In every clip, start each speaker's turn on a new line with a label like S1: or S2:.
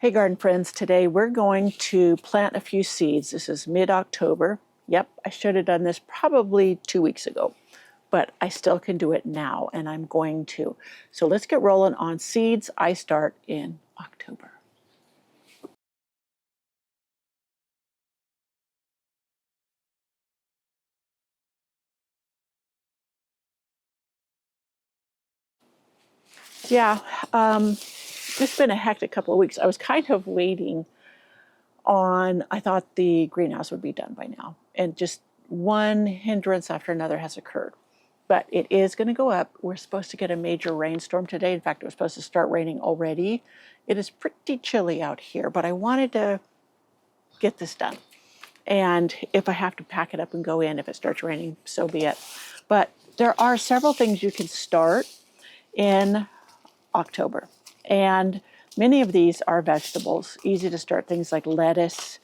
S1: Hey garden friends, today we're going to plant a few seeds. This is mid-October. Yep, I should have done this probably 2 weeks ago, but I still can do it now and I'm going to. So let's get rolling on seeds. I start in October. Yeah, it's been a hectic couple of weeks. I was kind of waiting on, I thought the greenhouse would be done by now, and just one hindrance after another has occurred. But it is going to go up. We're supposed to get a major rainstorm today. In fact, it was supposed to start raining already. It is pretty chilly out here, but I wanted to get this done. And if I have to pack it up and go in, if it starts raining, so be it. But there are several things you can start in October. And many of these are vegetables, easy to start, things like lettuce.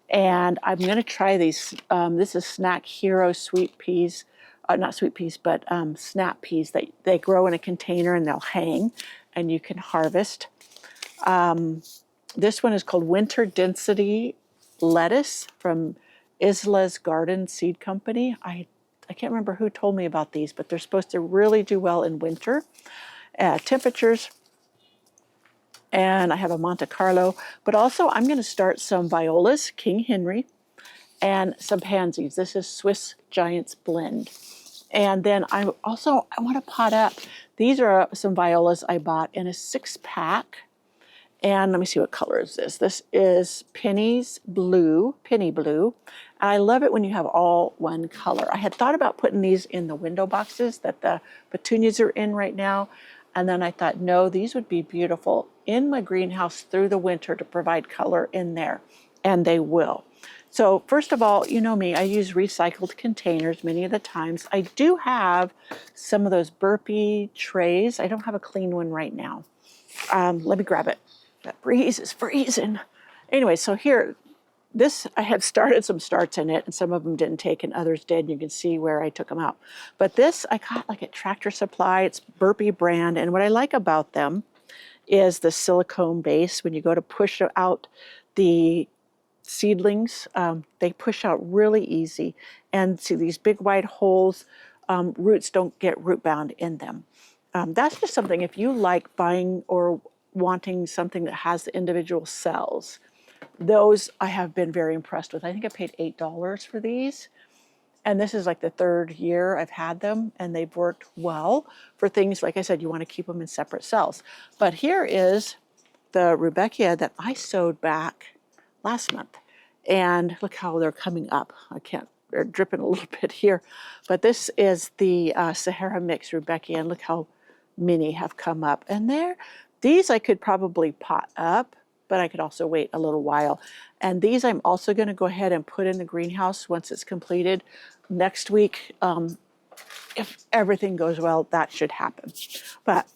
S1: And I'm going to try these. This is Snack Hero sweet peas, not sweet peas, but snap peas. They grow in a container and they'll hang and you can harvest. This one is called Winter Density Lettuce from Isla's Garden Seed Company. I can't remember who told me about these, but they're supposed to really do well in winter. Temperatures, and I have a Monte Carlo, but also I'm going to start some violas, King Henry, and some pansies. This is Swiss Giants Blend. And then I want to pot up. These are some violas I bought in a 6-pack. And let me see, what color is this? This is Penny Blue. And I love it when you have all one color. I had thought about putting these in the window boxes that the petunias are in right now. And then I thought, no, these would be beautiful in my greenhouse through the winter to provide color in there. And they will. So first of all, you know me, I use recycled containers many of the times. I do have some of those burpee trays. I don't have a clean one right now. Let me grab it. That breeze is freezing. Anyway, so here, this, I had started some starts in it, and some of them didn't take and others did. You can see where I took them out. But this I got like at Tractor Supply. It's Burpee brand. And what I like about them is the silicone base. When you go to push out the seedlings, they push out really easy. And see these big wide holes, roots don't get root bound in them. That's just something, if you like buying or wanting something that has the individual cells, those I have been very impressed with. I think I paid $8 for these. And this is like the 3rd year I've had them, and they've worked well for things, like I said, you want to keep them in separate cells. But here is the Rudbeckia that I sowed back last month. And look how they're coming up. They're dripping a little bit here. But this is the Sahara Mix Rudbeckia, and look how many have come up. And these I could probably pot up, but I could also wait a little while. And these I'm also going to go ahead and put in the greenhouse once it's completed next week. If everything goes well, that should happen. But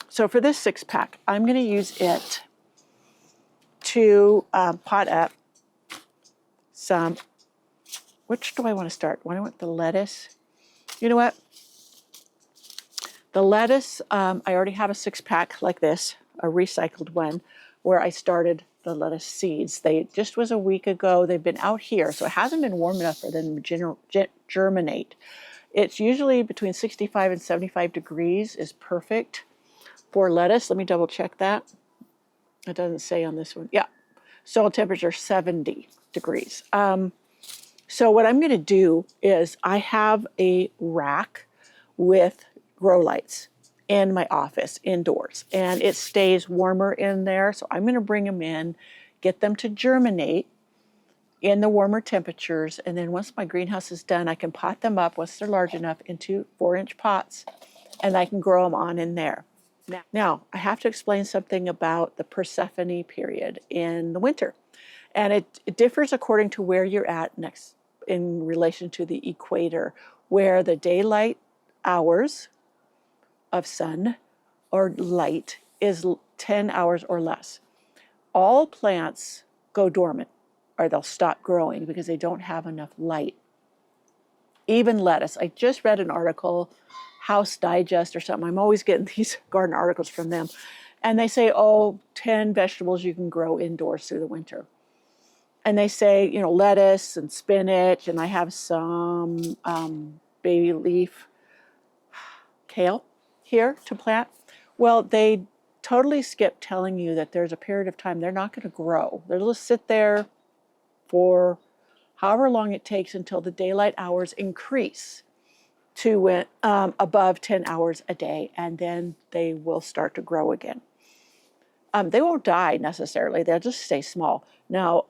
S1: so for this 6-pack, I'm going to use it to pot up some. Which do I want to start? Do I want the lettuce? You know what? The lettuce, I already have a 6-pack like this, a recycled one, where I started the lettuce seeds. They just was a week ago. They've been out here, so it hasn't been warm enough for them to germinate. It's usually between 65 and 75 degrees is perfect for lettuce. Let me double check that. It doesn't say on this one. Yeah, soil temperature 70 degrees. So what I'm going to do is I have a rack with grow lights in my office indoors, and it stays warmer in there. So I'm going to bring them in, get them to germinate in the warmer temperatures, and then once my greenhouse is done, I can pot them up once they're large enough into 4-inch pots, and I can grow them on in there. Now I have to explain something about the Persephone period in the winter, and it differs according to where you're at next in relation to the equator, where the daylight hours of sun or light is 10 hours or less. All plants go dormant, or they'll stop growing because they don't have enough light. Even lettuce. I just read an article, House Digest or something. I'm always getting these garden articles from them. And they say, oh, 10 vegetables you can grow indoors through the winter. And they say, you know, lettuce and spinach, and I have some baby leaf kale here to plant. Well, they totally skip telling you that there's a period of time they're not going to grow. They'll just sit there for however long it takes until the daylight hours increase to above 10 hours a day, and then they will start to grow again. They won't die necessarily, they'll just stay small. Now,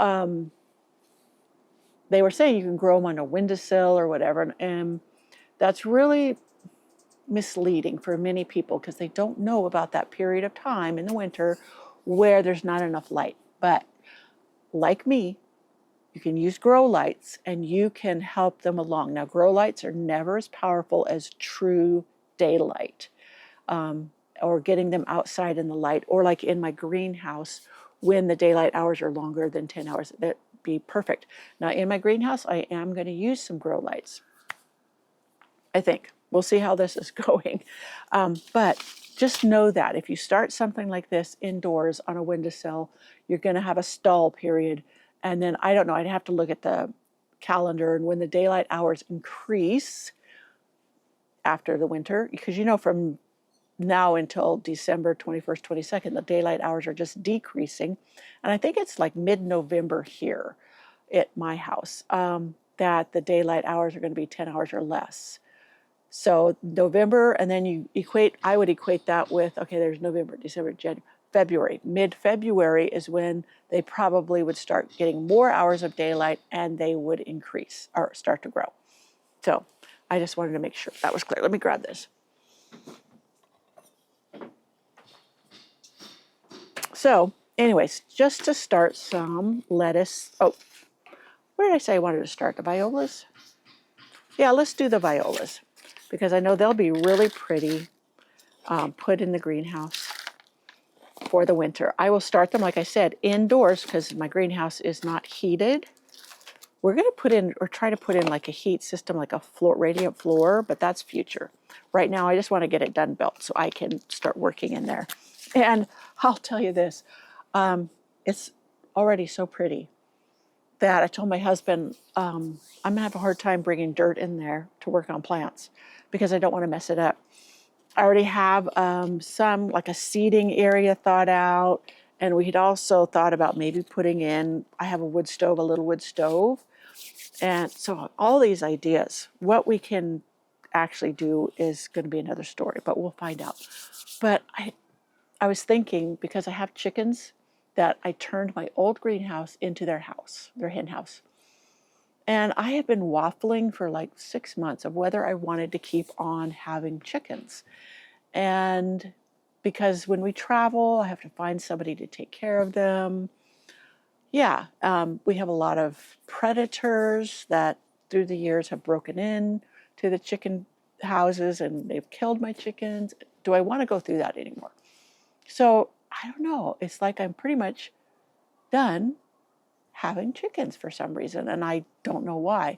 S1: they were saying you can grow them on a windowsill or whatever, and that's really misleading for many people because they don't know about that period of time in the winter where there's not enough light. But like me, you can use grow lights and you can help them along. Now, grow lights are never as powerful as true daylight, or getting them outside in the light, or like in my greenhouse when the daylight hours are longer than 10 hours. That'd be perfect. Now, in my greenhouse, I am going to use some grow lights, I think. We'll see how this is going. But just know that if you start something like this indoors on a windowsill, you're going to have a stall period. And then, I don't know, I'd have to look at the calendar, and when the daylight hours increase after the winter, because you know from now until December 21st, 22nd, the daylight hours are just decreasing. And I think it's like mid-November here at my house that the daylight hours are going to be 10 hours or less. So November, and then I would equate that with, okay, there's November, December, January, February. Mid-February is when they probably would start getting more hours of daylight and they would increase or start to grow. So I just wanted to make sure that was clear. Let me grab this. So anyways, just to start some lettuce. Oh, where did I say I wanted to start? The violas? Yeah, let's do the violas because I know they'll be really pretty put in the greenhouse for the winter. I will start them, like I said, indoors because my greenhouse is not heated. We're going to put in, or try to put in, like a heat system, like a floor, radiant floor, but that's future. Right now, I just want to get it done built so I can start working in there. And I'll tell you this, it's already so pretty that I told my husband, I'm going to have a hard time bringing dirt in there to work on plants because I don't want to mess it up. I already have some, like a seating area thought out, and we had also thought about maybe putting in, I have a wood stove, a little wood stove. And so all these ideas, what we can actually do is going to be another story, but we'll find out. But I was thinking, because I have chickens, that I turned my old greenhouse into their house, their hen house. And I have been waffling for like 6 months of whether I wanted to keep on having chickens. And because when we travel, I have to find somebody to take care of them. Yeah, we have a lot of predators that through the years have broken in to the chicken houses and they've killed my chickens. Do I want to go through that anymore? So I don't know. It's like I'm pretty much done having chickens for some reason, and I don't know why.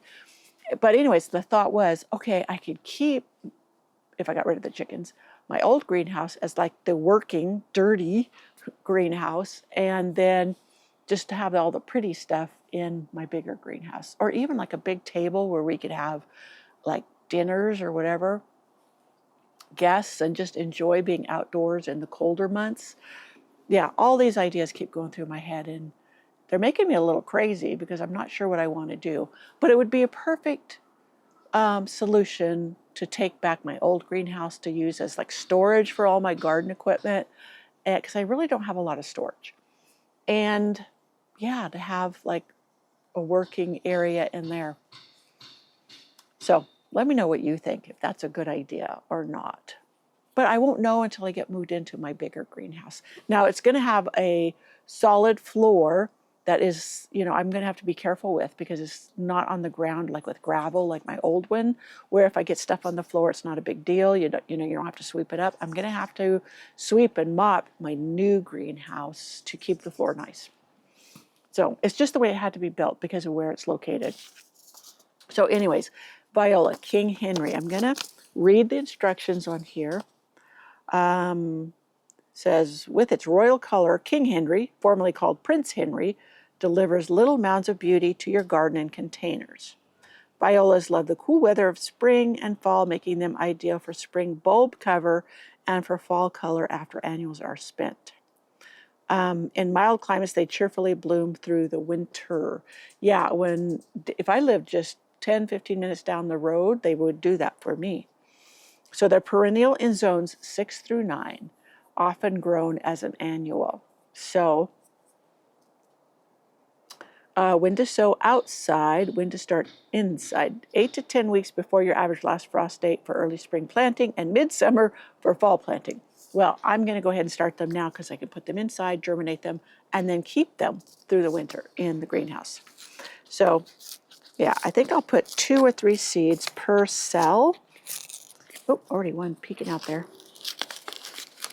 S1: But anyways, the thought was, okay, I could keep, if I got rid of the chickens, my old greenhouse as like the working, dirty greenhouse, and then just to have all the pretty stuff in my bigger greenhouse, or even like a big table where we could have like dinners or whatever, guests, and just enjoy being outdoors in the colder months. Yeah, all these ideas keep going through my head, and they're making me a little crazy because I'm not sure what I want to do. But it would be a perfect solution to take back my old greenhouse to use as like storage for all my garden equipment, because I really don't have a lot of storage. And yeah, to have like a working area in there. So let me know what you think, if that's a good idea or not. But I won't know until I get moved into my bigger greenhouse. Now it's going to have a solid floor that is, you know, I'm going to have to be careful with because it's not on the ground like with gravel, like my old one, where if I get stuff on the floor, it's not a big deal. You don't have to sweep it up. I'm going to have to sweep and mop my new greenhouse to keep the floor nice. So it's just the way it had to be built because of where it's located. So anyways, viola, King Henry. I'm going to read the instructions on here. says, with its royal color, King Henry, formerly called Prince Henry, delivers little mounds of beauty to your garden in containers. Violas love the cool weather of spring and fall, making them ideal for spring bulb cover and for fall color after annuals are spent. In mild climates, they cheerfully bloom through the winter. Yeah, if I lived just 10, 15 minutes down the road, they would do that for me. So they're perennial in zones 6 through 9, often grown as an annual. So when to sow outside, when to start inside. 8 to 10 weeks before your average last frost date for early spring planting, and midsummer for fall planting. Well, I'm going to go ahead and start them now because I can put them inside, germinate them, and then keep them through the winter in the greenhouse. So yeah, I think I'll put 2 or 3 seeds per cell. Oh, already one peeking out there.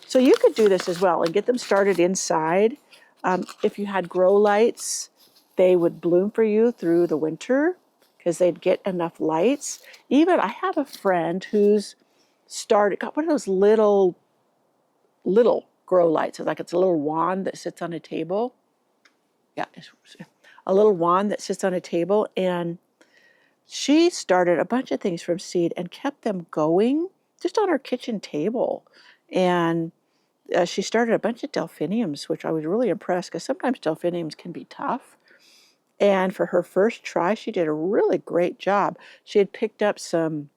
S1: So you could do this as well and get them started inside. If you had grow lights, they would bloom for you through the winter because they'd get enough lights. Even I have a friend who's got one of those little grow lights. It's like it's a little wand that sits on a table. Yeah, it's a little wand that sits on a table. And she started a bunch of things from seed and kept them going just on her kitchen table. And she started a bunch of delphiniums, which I was really impressed because sometimes delphiniums can be tough. And for her first try, she did a really great job. She had picked up some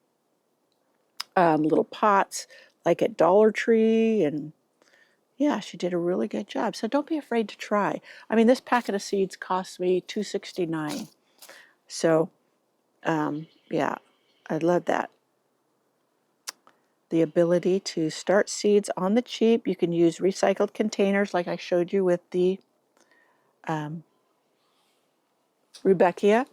S1: little pots like at Dollar Tree, and yeah, she did a really good job. So don't be afraid to try. I mean, this packet of seeds cost me $2.69. So yeah, I love that. The ability to start seeds on the cheap. You can use recycled containers like I showed you with the Rudbeckia.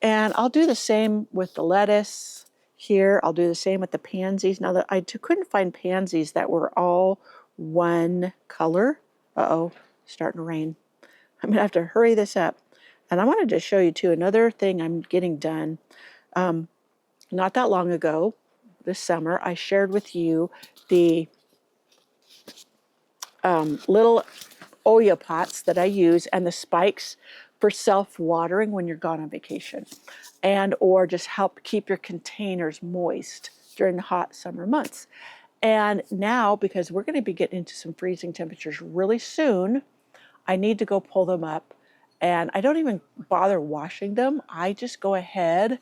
S1: And I'll do the same with the lettuce here. I'll do the same with the pansies. Now, I couldn't find pansies that were all one color. Uh-oh, starting to rain. I'm going to have to hurry this up. And I wanted to show you, too, another thing I'm getting done. Not that long ago, this summer, I shared with you the little Oya pots that I use and the spikes for self-watering when you're gone on vacation, and or just help keep your containers moist during the hot summer months. And now, because we're going to be getting into some freezing temperatures really soon, I need to go pull them up, and I don't even bother washing them. I just go ahead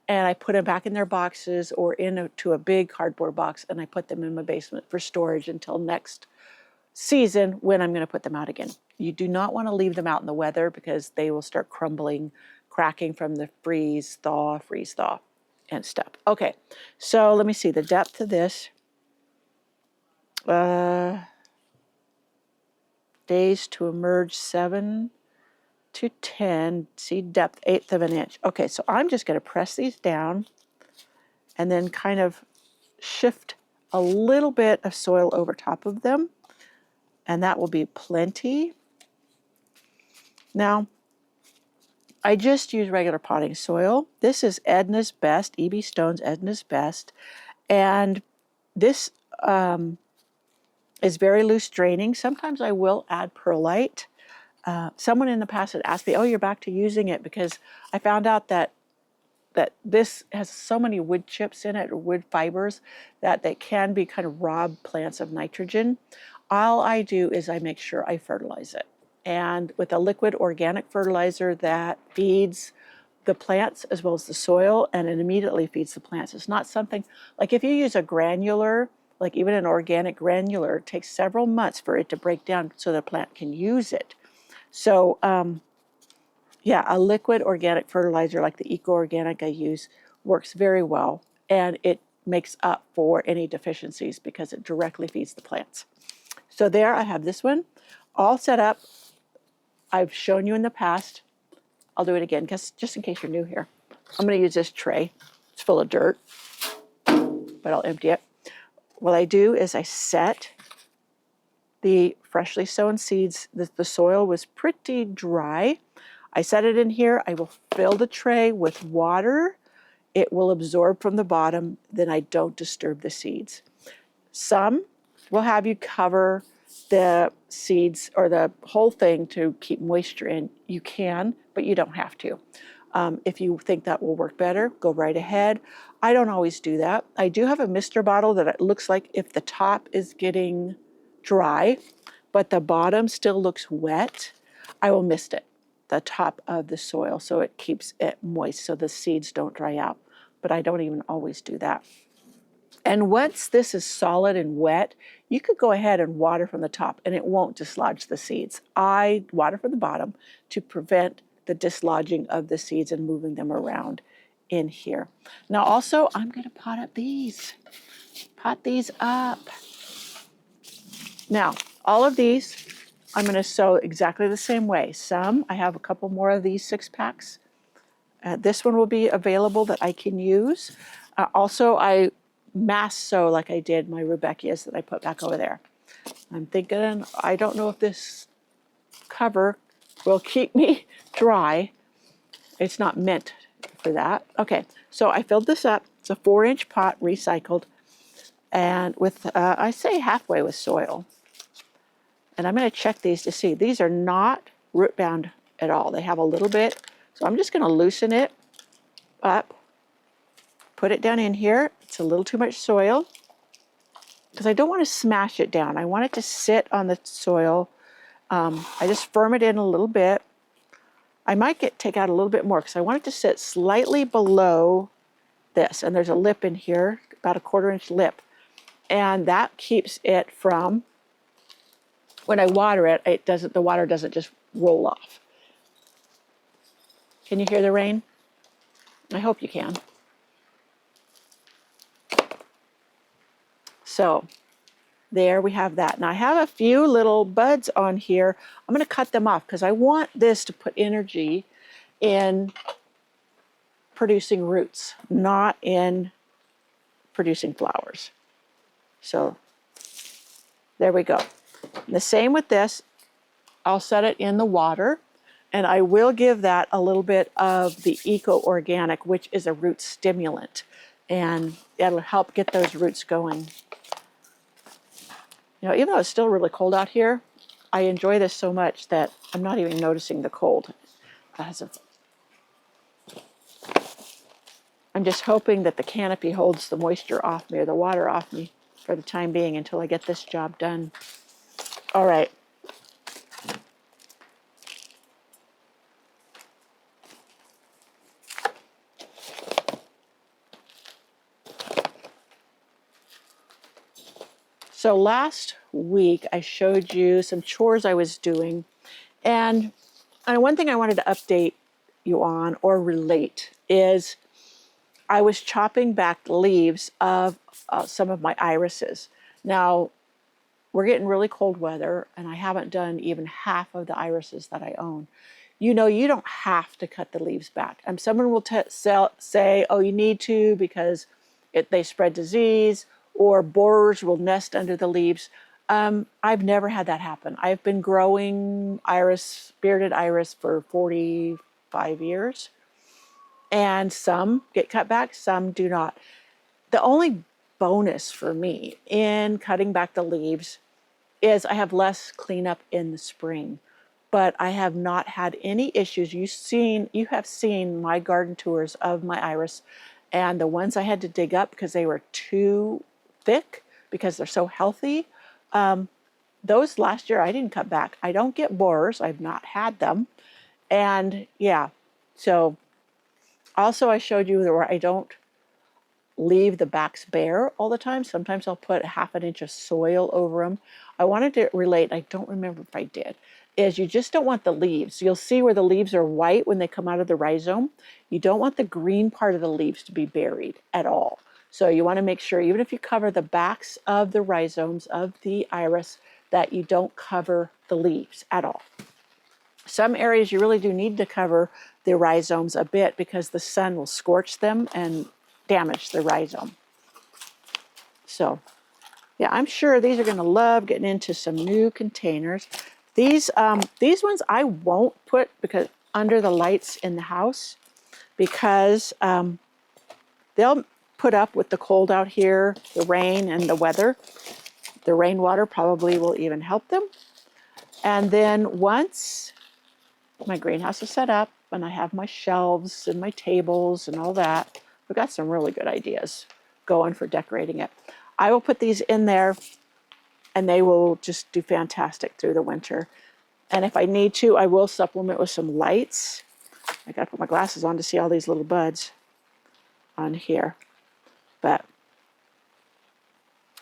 S1: and I put them back in their boxes or into a big cardboard box, and I put them in my basement for storage until next season when I'm going to put them out again. You do not want to leave them out in the weather because they will start crumbling, cracking from the freeze thaw, and stuff. Okay, so let me see the depth of this. Days to emerge 7 to 10, seed depth 1/8 of an inch. Okay, so I'm just going to press these down and then kind of shift a little bit of soil over top of them, and that will be plenty. Now, I just use regular potting soil. This is Edna's Best, E.B. Stone's Edna's Best, and this is very loose draining. Sometimes I will add perlite. Someone in the past had asked me, oh, you're back to using it, because I found out that this has so many wood chips in it, or wood fibers, that they can be kind of rob plants of nitrogen. All I do is I make sure I fertilize it. And with a liquid organic fertilizer that feeds the plants as well as the soil, and it immediately feeds the plants. It's not something, like if you use a granular, like even an organic granular, it takes several months for it to break down so the plant can use it. So yeah, a liquid organic fertilizer like the Eco Organic I use works very well, and it makes up for any deficiencies because it directly feeds the plants. So there I have this one all set up. I've shown you in the past. I'll do it again just in case you're new here. I'm going to use this tray. It's full of dirt, but I'll empty it. What I do is I set the freshly sown seeds. The soil was pretty dry. I set it in here. I will fill the tray with water. It will absorb from the bottom. Then I don't disturb the seeds. Some will have you cover the seeds or the whole thing to keep moisture in, you can, but you don't have to. If you think that will work better, go right ahead. I don't always do that. I do have a mister bottle that it looks like if the top is getting dry, but the bottom still looks wet, I will mist it, the top of the soil, so it keeps it moist so the seeds don't dry out. But I don't even always do that. And once this is solid and wet, you could go ahead and water from the top and it won't dislodge the seeds. I water from the bottom to prevent the dislodging of the seeds and moving them around in here. Now also, I'm going to pot up these. Pot these up. Now, all of these, I'm going to sow exactly the same way. Some, I have a couple more of these 6-packs. This one will be available that I can use. Also, I mass sow like I did my Rudbeckias that I put back over there. I'm thinking, I don't know if this cover will keep me dry. It's not meant for that. Okay, so I filled this up. It's a 4-inch pot, recycled, and with, I say halfway with soil. And I'm going to check these to see. These are not root bound at all. They have a little bit. So I'm just going to loosen it up, put it down in here. It's a little too much soil because I don't want to smash it down. I want it to sit on the soil. I just firm it in a little bit. I might take out a little bit more because I want it to sit slightly below this. And there's a lip in here, about a 1/4-inch lip. And that keeps it from, when I water it, the water doesn't just roll off. Can you hear the rain? I hope you can. So there we have that. Now I have a few little buds on here. I'm going to cut them off because I want this to put energy in producing roots, not in producing flowers. So there we go. And the same with this. I'll set it in the water, and I will give that a little bit of the eco-organic, which is a root stimulant, and that'll help get those roots going. You know, even though it's still really cold out here, I enjoy this so much that I'm not even noticing the cold. I'm just hoping that the canopy holds the moisture off me or the water off me for the time being until I get this job done. All right. So last week I showed you some chores I was doing, and one thing I wanted to update you on or relate is I was chopping back the leaves of some of my irises. Now, we're getting really cold weather, and I haven't done even half of the irises that I own. You know, you don't have to cut the leaves back. Someone will say, oh, you need to because they spread disease, or borers will nest under the leaves. I've never had that happen. I've been growing bearded iris for 45 years. And some get cut back, some do not. The only bonus for me in cutting back the leaves is I have less cleanup in the spring. But I have not had any issues. You have seen my garden tours of my iris, and the ones I had to dig up because they were too thick because they're so healthy. Those last year I didn't cut back. I don't get borers. I've not had them. And yeah, so also I showed you where I don't leave the backs bare all the time. Sometimes I'll put 1/2 inch of soil over them. I wanted to relate, I don't remember if I did, is you just don't want the leaves. You'll see where the leaves are white when they come out of the rhizome. You don't want the green part of the leaves to be buried at all. So you want to make sure, even if you cover the backs of the rhizomes of the iris, that you don't cover the leaves at all. Some areas you really do need to cover the rhizomes a bit because the sun will scorch them and damage the rhizome. So yeah, I'm sure these are going to love getting into some new containers. These ones I won't put because under the lights in the house because they'll put up with the cold out here, the rain and the weather. The rainwater probably will even help them. And then once my greenhouse is set up and I have my shelves and my tables and all that, we've got some really good ideas going for decorating it. I will put these in there and they will just do fantastic through the winter. And if I need to, I will supplement with some lights. I gotta put my glasses on to see all these little buds on here. But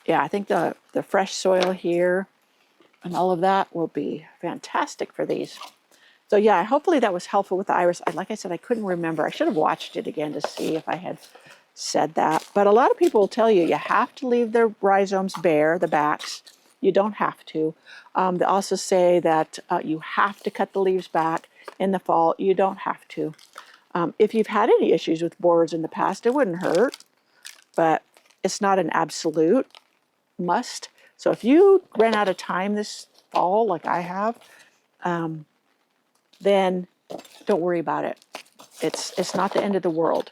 S1: yeah, I think the fresh soil here and all of that will be fantastic for these. So yeah, hopefully that was helpful with the iris. Like I said, I couldn't remember. I should have watched it again to see if I had said that. But a lot of people will tell you have to leave their rhizomes bare, the backs. You don't have to. They also say that you have to cut the leaves back in the fall. You don't have to. If you've had any issues with borers in the past, it wouldn't hurt, but it's not an absolute must. So if you ran out of time this fall, like I have, then don't worry about it. It's not the end of the world.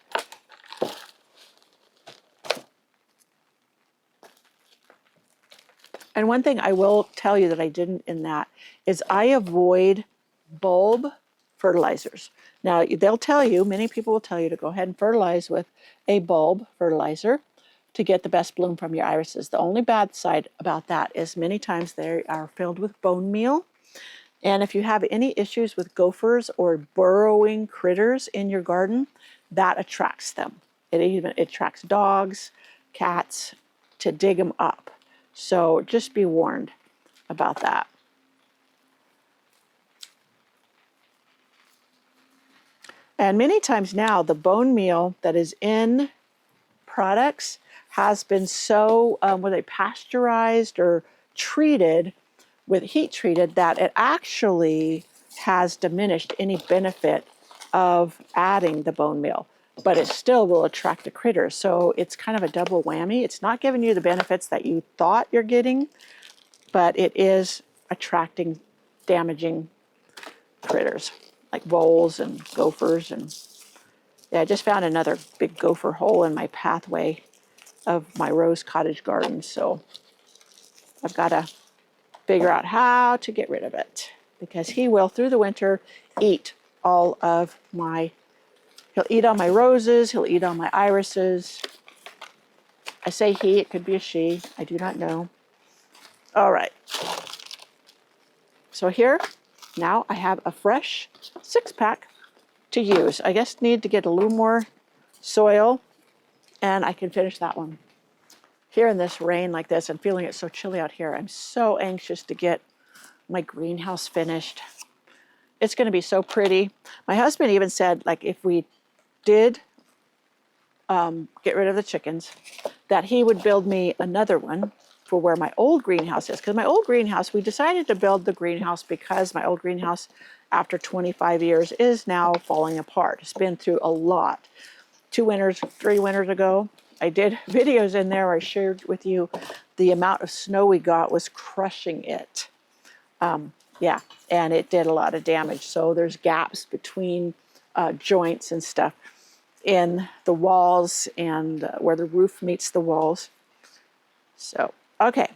S1: And one thing I will tell you that I didn't in that is I avoid bulb fertilizers. Now, they'll tell you, many people will tell you to go ahead and fertilize with a bulb fertilizer to get the best bloom from your irises. The only bad side about that is many times they are filled with bone meal. And if you have any issues with gophers or burrowing critters in your garden, that attracts them. It even attracts dogs, cats to dig them up. So just be warned about that. And many times now, the bone meal that is in products has been so, were they pasteurized or treated with heat treated, that it actually has diminished any benefit of adding the bone meal, but it still will attract the critters. So it's kind of a double whammy. It's not giving you the benefits that you thought you're getting, but it is attracting damaging critters like voles and gophers. And yeah, I just found another big gopher hole in my pathway of my rose cottage garden. So I've got to figure out how to get rid of it, because he will through the winter eat all of my, he'll eat on my roses, he'll eat on my irises. I say he, it could be a she, I do not know. All right. So here, now I have a fresh 6-pack to use. I just need to get a little more soil and I can finish that one. Here in this rain like this and feeling it so chilly out here, I'm so anxious to get my greenhouse finished. It's going to be so pretty. My husband even said, like, if we did get rid of the chickens, that he would build me another one for where my old greenhouse is. Because my old greenhouse, we decided to build the greenhouse because my old greenhouse, after 25 years, is now falling apart. It's been through a lot. 3 winters ago, I did videos in there where I shared with you the amount of snow we got was crushing it. Yeah, and it did a lot of damage. So there's gaps between joints and stuff in the walls and where the roof meets the walls. So, okay.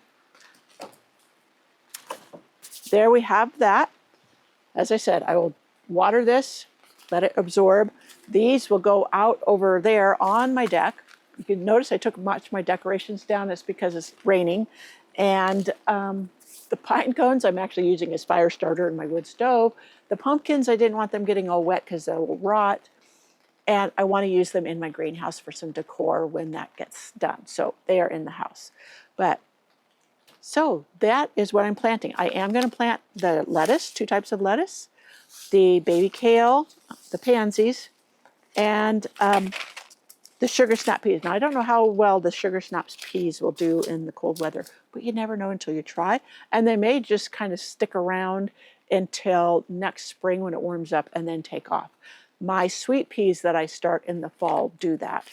S1: There we have that. As I said, I will water this, let it absorb. These will go out over there on my deck. You can notice I took much of my decorations down. It's because it's raining. And the pine cones I'm actually using as fire starter in my wood stove. The pumpkins, I didn't want them getting all wet because they will rot. And I want to use them in my greenhouse for some decor when that gets done. So they are in the house. So that is what I'm planting. I am going to plant the lettuce, 2 types of lettuce, the baby kale, the pansies, and the sugar snap peas. Now, I don't know how well the sugar snaps peas will do in the cold weather, but you never know until you try. And they may just kind of stick around until next spring when it warms up and then take off. My sweet peas that I start in the fall do that.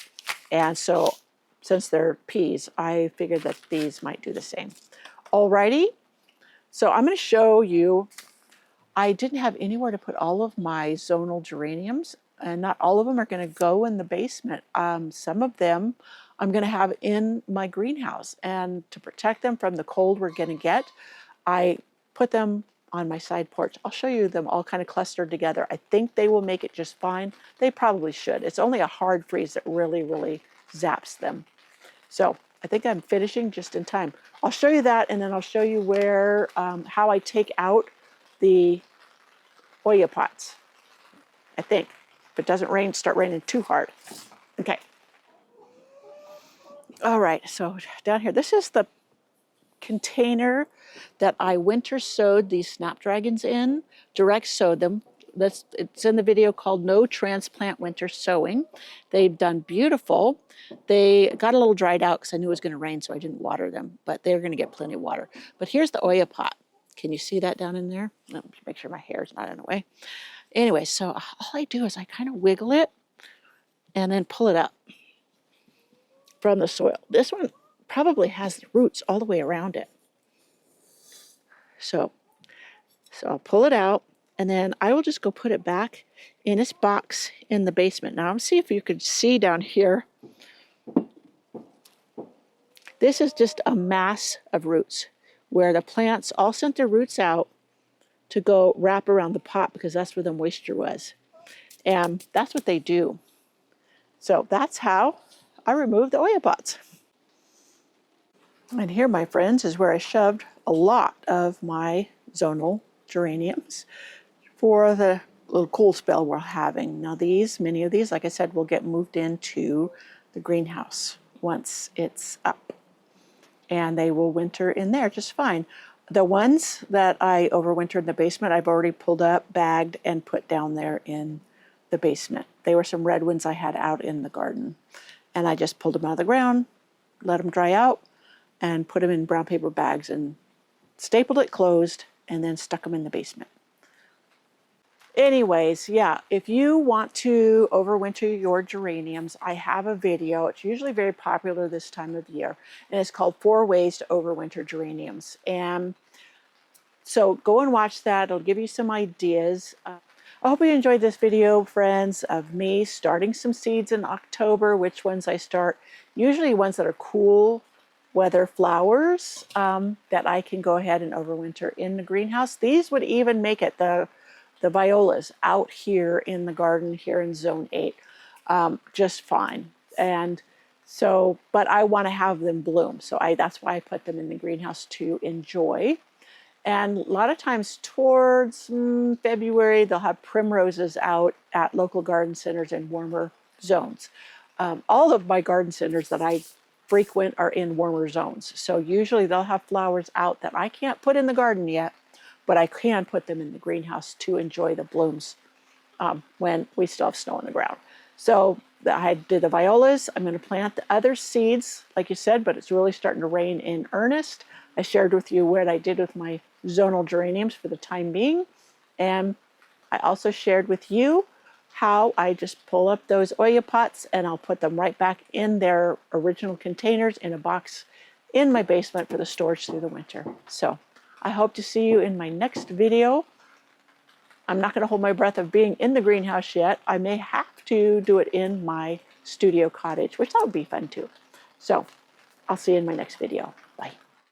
S1: And so since they're peas, I figured that these might do the same. Alrighty, so I'm going to show you, I didn't have anywhere to put all of my zonal geraniums and not all of them are going to go in the basement. Some of them I'm going to have in my greenhouse, and to protect them from the cold we're going to get, I put them on my side porch. I'll show you them all kind of clustered together. I think they will make it just fine. They probably should. It's only a hard freeze that really, really zaps them. So I think I'm finishing just in time. I'll show you that, and then I'll show you where, how I take out the Hoya pots, I think. If it doesn't rain, start raining too hard. Okay. All right, so down here, this is the container that I winter sowed these snapdragons in, direct sowed them. It's in the video called No Transplant Winter Sowing. They've done beautiful. They got a little dried out because I knew it was going to rain, so I didn't water them, but they're going to get plenty of water. But here's the Hoya pot. Can you see that down in there? Let me make sure my hair is not in the way. Anyway, so all I do is I kind of wiggle it and then pull it up from the soil. This one probably has roots all the way around it. So I'll pull it out, and then I will just go put it back in its box in the basement. Now, I'm see if you could see down here. This is just a mass of roots where the plants all sent their roots out to go wrap around the pot because that's where the moisture was. And that's what they do. So that's how I remove the Hoya pots. And here, my friends, is where I shoved a lot of my zonal geraniums for the little cool spell we're having. Now many of these, like I said, will get moved into the greenhouse once it's up. And they will winter in there just fine. The ones that I overwintered in the basement, I've already pulled up, bagged, and put down there in the basement. They were some red ones I had out in the garden. And I just pulled them out of the ground, let them dry out, and put them in brown paper bags and stapled it closed, and then stuck them in the basement. Anyways, yeah, if you want to overwinter your geraniums, I have a video. It's usually very popular this time of year, and it's called 4 Ways to Overwinter Geraniums. And so go and watch that. It'll give you some ideas. I hope you enjoyed this video, friends, of me starting some seeds in October, which ones I start. Usually ones that are cool weather flowers that I can go ahead and overwinter in the greenhouse. These would even make it, the violas out here in the garden here in zone 8, just fine. And so, but I want to have them bloom. So that's why I put them in the greenhouse to enjoy. And a lot of times towards February, they'll have primroses out at local garden centers in warmer zones. All of my garden centers that I frequent are in warmer zones. So usually they'll have flowers out that I can't put in the garden yet, but I can put them in the greenhouse to enjoy the blooms when we still have snow on the ground. So I did the violas. I'm going to plant the other seeds, like you said, but it's really starting to rain in earnest. I shared with you what I did with my zonal geraniums for the time being. And I also shared with you how I just pull up those Hoya pots and I'll put them right back in their original containers in a box in my basement for the storage through the winter. So I hope to see you in my next video. I'm not going to hold my breath of being in the greenhouse yet. I may have to do it in my studio cottage, which that would be fun too. So I'll see you in my next video.